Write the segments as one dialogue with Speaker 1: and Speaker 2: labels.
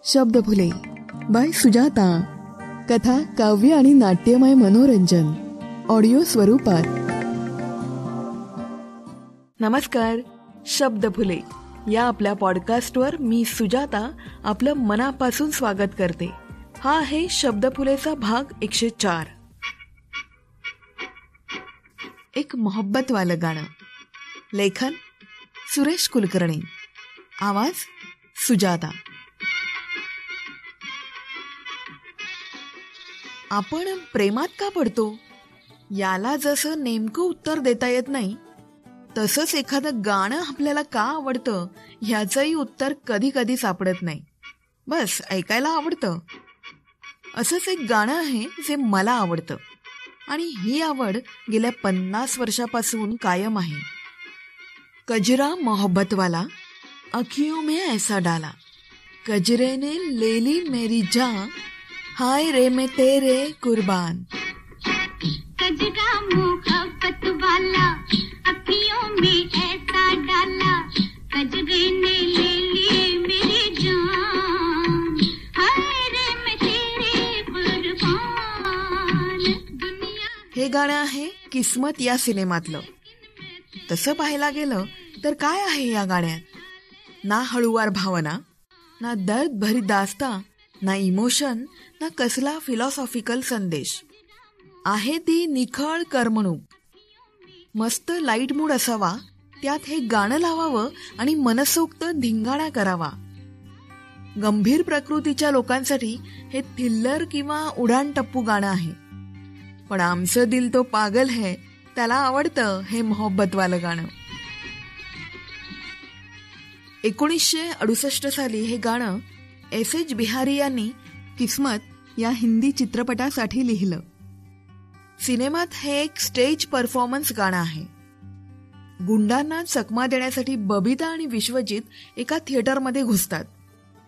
Speaker 1: Shabdphule bye Sujata. कथा, काव्य आणि नाट्यमय मनोरंजन ऑडिओ स्वरूपात. नमस्कार. शब्दफुले या आपल्या पॉडकास्टवर मी सुजाता आपलं मनापासून स्वागत करते. हा आहे शब्दफुलेचा भाग 104. एक मोहब्बतवालं गाणं. लेखन सुरेश कुलकर्णी. आवाज सुजाता. आपण प्रेमात का पडतो याला जसं नेमकं उत्तर देता येत नाही, तसंच एखादं गाणं आपल्याला का आवडतं ह्याचंही उत्तर कधी कधी सापडत नाही. बस ऐकायला आवडतं. असंच एक गाणं आहे जे मला आवडतं आणि ही आवड गेल्या 50 वर्षापासून कायम आहे. कजरा मोहब्बतवाला, अखियों में ऐसा डाला, कजरे ने ले ली मेरी जान, हाय रे मैं तेरे कुर्बान.
Speaker 2: कजरा मोहब्बत वाला, अखियों में ऐसा डाला, कजरे ने ले ली मेरी जान, हाय रे मैं तेरे कुर्बान.
Speaker 1: हे गाणं आहे किस्मत या सिनेमातलं. तसं पाहायला गेलं तर काय आहे या गाण्यात? ना हळूवार भावना, ना दर्द भरी दास्ता, ना इमोशन, ना कसला फिलॉसॉफिकल संदेश. आहे ती निखळ करमणूक. मस्त लाईट मूड असावा, त्यात हे गाणं लावावं आणि मनसोक्त धिंगाणा करावा. गंभीर प्रकृतीच्या लोकांसाठी हे थ्रिलर किंवा उडान टप्पू गाणं आहे. पण आमचं दिल तो पागल है त्याला आवडतं हे मोहब्बतवालं गाणं. 1968 साली हे गाणं S.H. बिहारी यांनी किस्मत या हिंदी चित्रपटासाठी लिहिलं. सिनेमात हे एक स्टेज परफॉर्मन्स गाणं आहे. गुंडांना चकमा देण्यासाठी बबिता आणि विश्वजित एका थिएटरमध्ये घुसतात.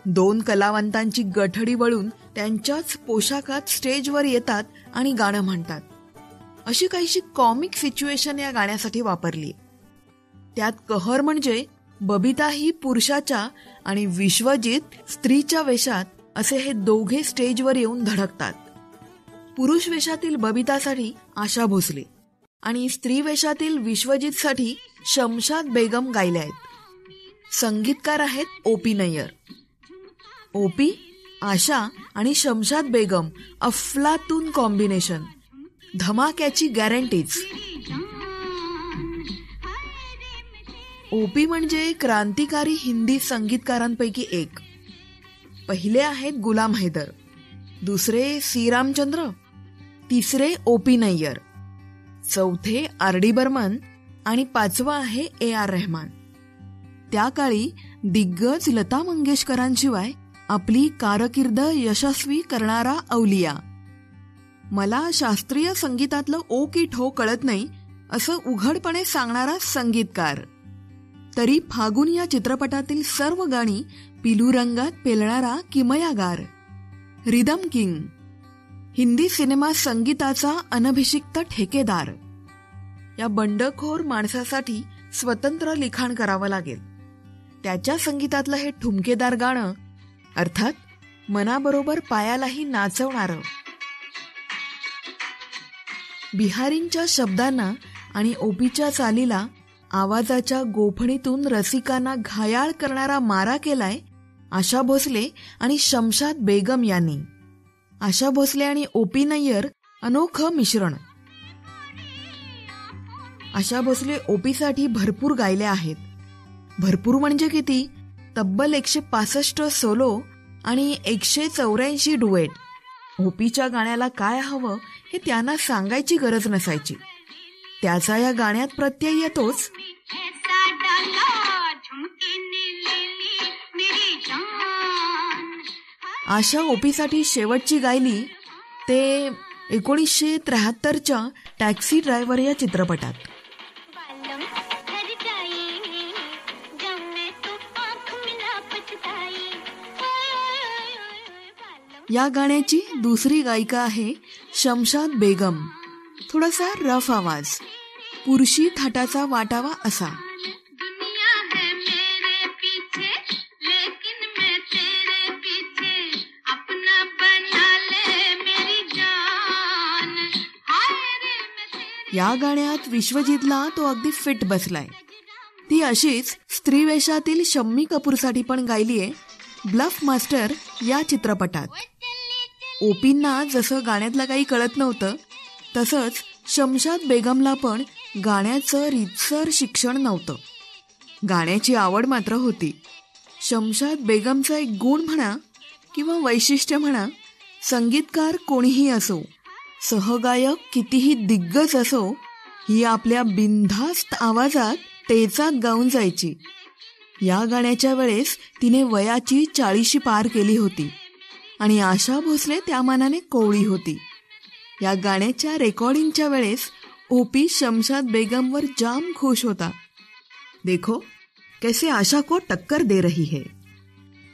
Speaker 1: 2 कलावंतांची गठडी वळून त्यांच्याच पोशाखात स्टेजवर येतात आणि गाणं म्हणतात. अशी काहीशी कॉमिक सिच्युएशन या गाण्यासाठी वापरली. त्यात कहर म्हणजे बबिता ही पुरुषाच्या आणि विश्वजित स्त्रीच्या वेशात असे हे दोघे स्टेजवर येऊन धडकतात. पुरुष वेशातील बबितासाठी आशा भोसले आणि स्त्री वेशातील विश्वजितसाठी शमशाद बेगम गायल्या आहेत. संगीतकार आहेत O.P. नय्यर. O.P., आशा आणि शमशाद बेगम अफलातून कॉम्बिनेशन. धमाक्याची गॅरंटीज. O.P. म्हणजे क्रांतिकारी हिंदी संगीतकारांपैकी एक. पहिले आहेत गुलाम हैदर, दुसरे C. रामचंद्र, तिसरे O.P. नय्यर, चौथे R.D. बर्मन आणि 5वं आहे A.R. रहमान. त्या काळी दिग्गज लता मंगेशकरांशिवाय आपली कारकीर्द यशस्वी करणारा अवलिया. मला शास्त्रीय संगीतातलं ओ की ठो कळत नाही असं उघडपणे सांगणारा संगीतकार. तरी फागुन या चित्रपटातील सर्व गाणी पिलू रंगात पेलणारा किमयागार. Rhythm king. हिंदी सिनेमा संगीताचा अनभिषिक्त ठेकेदार. या बंडखोर माणसासाठी स्वतंत्र लिखाण करावं लागेल. त्याच्या संगीतातलं हे ठुमकेदार गाणं, अर्थात मनाबरोबर पायालाही नाचवणारं. बिहारींच्या शब्दांना आणि O.P.च्या चालीला आवाजाच्या गोफणीतून रसिकांना घायाळ करणारा मारा केलाय आशा भोसले आणि शमशाद बेगम यांनी. आशा भोसले आणि O.P. नय्यर अनोखं मिश्रण. आशा भोसले O.P. साठी भरपूर गायले आहेत. भरपूर म्हणजे किती? तब्बल 165 सोलो आणि 184 डुएट. O.P.च्या गाण्याला काय हवं हे त्यांना सांगायची गरज नसायची. त्याचा या गाण्यात प्रत्यय येतोच. आशा O.P. साठी शेवटची गायली ते 1973च्या टॅक्सी ड्रायव्हर या चित्रपटात. या गाण्याची दुसरी गायिका आहे शमशाद बेगम. थोडासा रफ आवाज, पुरुषी थाटाचा वाटावा असा.
Speaker 2: दुनिया है मेरे पीछे, लेकिन मैं तेरे पीछे.
Speaker 1: या गाण्यात विश्वजितला तो अगदी फिट बसलाय. ती अशीच स्त्री वेशातील शम्मी कपूरसाठी पण गायलीये ब्लफ मास्टर या चित्रपटात. ओपींना जसं गाण्यातलं काही कळत नव्हतं तसंच शमशाद बेगमला पण गाण्याचं रीतसर शिक्षण नव्हतं. गाण्याची आवड मात्र होती. शमशाद बेगमचा एक गुण म्हणा किंवा वैशिष्ट्य म्हणा, संगीतकार कोणीही असो, सहगायक कितीही दिग्गज असो, ही आपल्या बिनधास्त आवाजात टेचात गाऊन जायची. या गाण्याच्या वेळेस तिने वयाची 40 पार केली होती आणि आशा भोसले त्या मानाने कोवळी होती. या गाण्याच्या रेकॉर्डिंगच्या वेळेस ओपी शमशाद बेगमवर जाम खुश होता. देखो कैसे आशा को टक्कर दे रही है,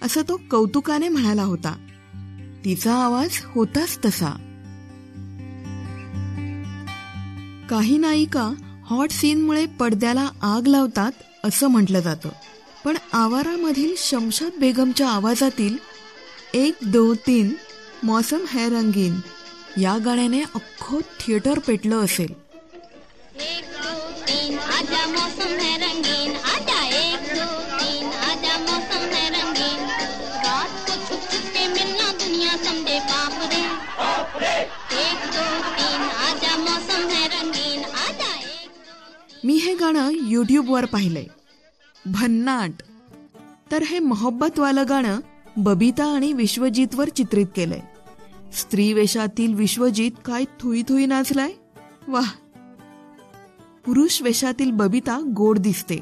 Speaker 1: असं तो कौतुकाने म्हणाला होता. तिचा आवाज होताच तसा. काही नायिका हॉट सीनमुळे पडद्याला आग लावतात असं म्हटलं जातं, पण आवारामधील शमशाद बेगमच्या आवाजातील 1 2 3 मौसम है रंगीन या गाण्याने अख्खं थिएटर पेटलं असेल.
Speaker 2: 1 2 3 आजा मौसम है रंगीन, आजा 1 2 3 आजा मौसम है रंगीन, रात को छुप छुप के मिलना दुनिया समझे बाप रे, 1 2 3 आजा मौसम है रंगीन, आजा 1.
Speaker 1: मी हे गाणं यूट्यूबवर पाहिलंय. भन्नाट. तर हे मोहब्बतवालं गाणं बबिता आणि विश्वजितवर चित्रित केलंय. स्त्री वेशातील विश्वजित काय थुई थुई नाचलाय, वाह. पुरुष वेशातील बबिता गोड दिसते,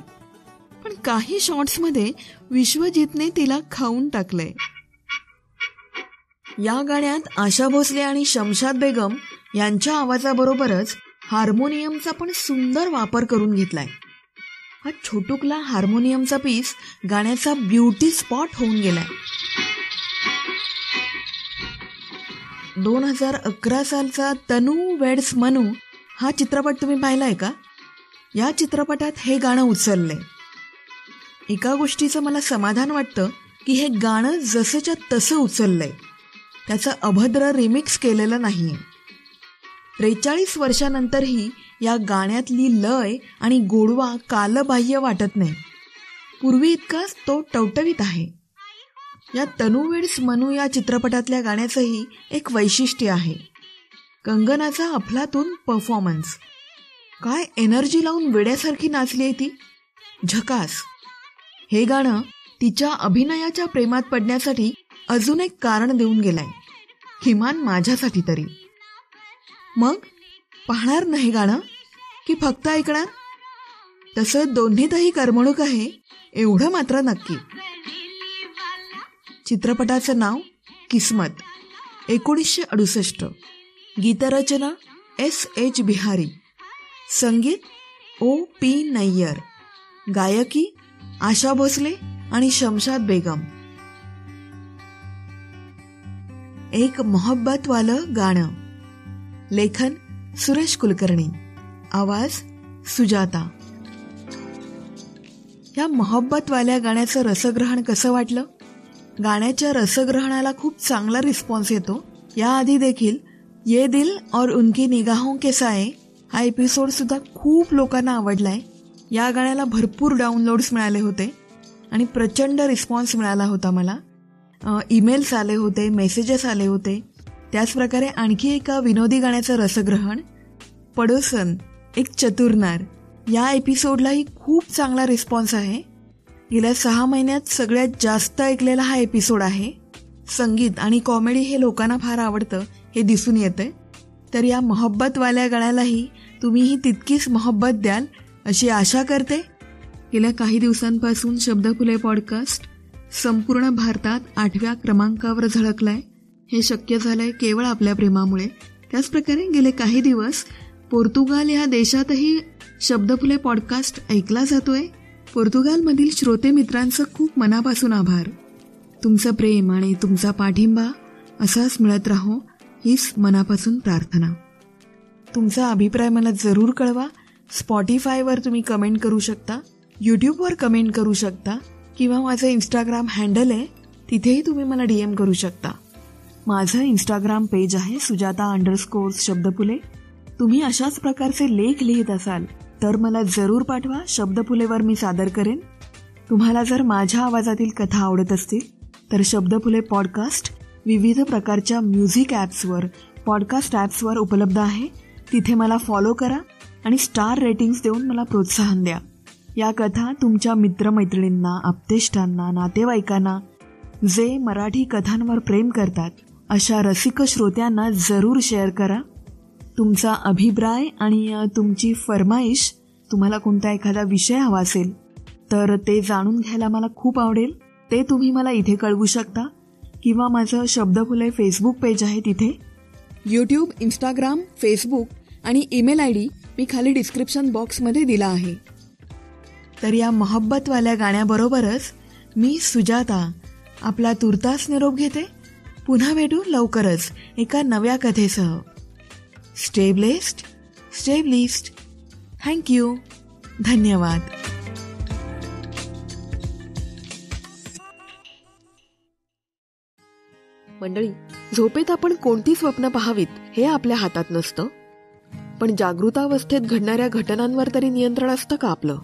Speaker 1: पण काही शॉट्समध्ये विश्वजितने तिला खाऊन टाकलंय. या गाण्यात आशा भोसले आणि शमशाद बेगम यांच्या आवाजाबरोबरच हार्मोनियमचा पण सुंदर वापर करून घेतलाय. हा छोटुकला हार्मोनियमचा पीस गाण्याचा ब्युटी स्पॉट होऊन गेलाय. 2011 सालचा तनू वेड्स मनू हा चित्रपट तुम्ही पाहिलाय का? या चित्रपटात हे गाणं उचललंय. एका गोष्टीचं मला समाधान वाटतं की हे गाणं जसंच्या तसं उचललंय, त्याचं अभद्र रिमिक्स केलेलं नाहीये. 43 वर्षानंतरही या गाण्यातली लय आणि गोडवा कालबाह्य वाटत नाही. पूर्वी इतकाच तो टवटवीत आहे. या तनू वेड्स मनू या चित्रपटातल्या गाण्याचंही एक वैशिष्ट्य आहे. कंगनाचा अफलातून परफॉर्मन्स. काय एनर्जी लावून वेड्यासारखी नाचली आहे ती, झकास. हे गाणं तिच्या अभिनयाच्या प्रेमात पडण्यासाठी अजून एक कारण देऊन गेलाय, किमान माझ्यासाठी तरी. मग पाहणार नाही गाणं की फक्त ऐकणार? तसं दोन्हीतही करमणूक आहे एवढं मात्र नक्की. चित्रपटाचं नाव किस्मत, 1968. गीतरचना S.H. बिहारी, संगीत O.P. नय्यर, गायकी आशा भोसले आणि शमशाद बेगम. एक मोहब्बतवालं गाणं. लेखन सुरेश कुलकर्णी, आवाज सुजाता. या मोहब्बतवाल्या गाण्याचं रसग्रहण कसं वाटलं? गाण्याच्या रसग्रहणाला खूप चांगला रिस्पॉन्स येतो. याआधी देखील ये दिल और उनकी निगाहों के साए हा एपिसोड सुद्धा खूप लोकांना आवडलाय. या गाण्याला भरपूर डाउनलोड्स मिळाले होते आणि प्रचंड रिस्पॉन्स मिळाला होता. मला ईमेल्स आले होते, मेसेजेस आले होते. त्याचप्रकारे आणखी एका विनोदी गाण्याचं रसग्रहण, पडोसन एक चतुरनार, या एपिसोडलाही खूप चांगला रिस्पॉन्स आहे. गेल्या 6 महिन्यात सगळ्यात जास्त ऐकलेला हा एपिसोड आहे. संगीत आणि कॉमेडी हे लोकांना फार आवडतं हे दिसून येतंय. तर या मोहब्बतवाल्या गाण्यालाही तुम्हीही तितकीच मोहब्बत द्याल अशी आशा करते. गेल्या काही दिवसांपासून शब्दफुले पॉडकास्ट संपूर्ण भारतात 8व्या क्रमांकावर झळकलाय. हे शक्य झालंय केवळ आपल्या प्रेमामुळे. त्याचप्रकारे गेले काही दिवस पोर्तुगाल या देशातही शब्दफुले पॉडकास्ट ऐकला जातोय. पोर्तुगालमधील श्रोते मित्रांचं खूप मनापासून आभार. तुमचं प्रेम आणि तुमचा पाठिंबा असाच मिळत राहो हीच मनापासून प्रार्थना. तुमचा अभिप्राय मला जरूर कळवा. स्पॉटिफायवर तुम्ही कमेंट करू शकता, यूट्यूबवर कमेंट करू शकता किंवा माझं इंस्टाग्राम हँडल आहे तिथेही तुम्ही मला DM करू शकता. माझं इंस्टाग्राम पेज आहे सुजाता_शब्दफुले. तुम्ही अशाच प्रकारचे लेख लिहित असाल तर मला जरूर पाठवा. शब्दफुलेवर मी सादर करेन. तुम्हाला जर माझ्या आवाजातील कथा आवडत असतील तर शब्दफुले पॉडकास्ट विविध प्रकारच्या म्युझिक ॲप्सवर, पॉडकास्ट ॲप्सवर उपलब्ध आहे. तिथे मला फॉलो करा आणि स्टार रेटिंग्स देऊन मला प्रोत्साहन द्या. या कथा तुमच्या मित्रमैत्रिणींना, आप्तेष्टांना, नातेवाईकांना, जे मराठी कथांवर प्रेम करतात अशा रसिक श्रोत्यांना जरूर शेअर करा. तुमचा अभिप्राय आणि तुमची फरमाईश, तुम्हाला कोणता एखादा विषय हवा असेल तर ते जाणून घ्यायला मला खूप आवडेल. ते तुम्ही मला इथे कळवू शकता किंवा माझं शब्दफुले फेसबुक पेज आहे तिथे. यूट्यूब, इंस्टाग्राम, फेसबुक आणि ईमेल ID मी खाली डिस्क्रिप्शन बॉक्समध्ये दिला आहे. तर या मोहब्बतवाल्या गाण्याबरोबरच मी सुजाता आपला तुर्तास निरोप घेते. पुन्हा भेटू लवकरच एका नव्या कथेसह. Stay blessed, stay blessed. Thank you. धन्यवाद. मंडळी, झोपेत आपण कोणती स्वप्न पाहावीत हे आपल्या हातात नसतं, पण जागृतावस्थेत घडणाऱ्या घटनांवर तरी नियंत्रण असतं का आपलं?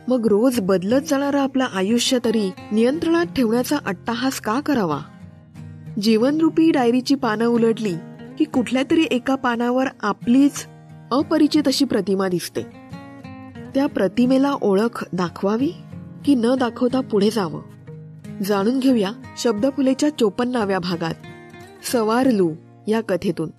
Speaker 1: मग रोज बदलत जाणारं आपलं आयुष्य तरी नियंत्रणात ठेवण्याचा अट्टाहास का करावा? जीवनरूपी डायरीची पानं उलटली की कुठल्या तरी एका पानावर आपलीच अपरिचित अशी प्रतिमा दिसते. त्या प्रतिमेला ओळख दाखवावी की न दाखवता पुढे जावं? जाणून घेऊया शब्दफुलेच्या 54व्या भागात सवारलू या कथेतून.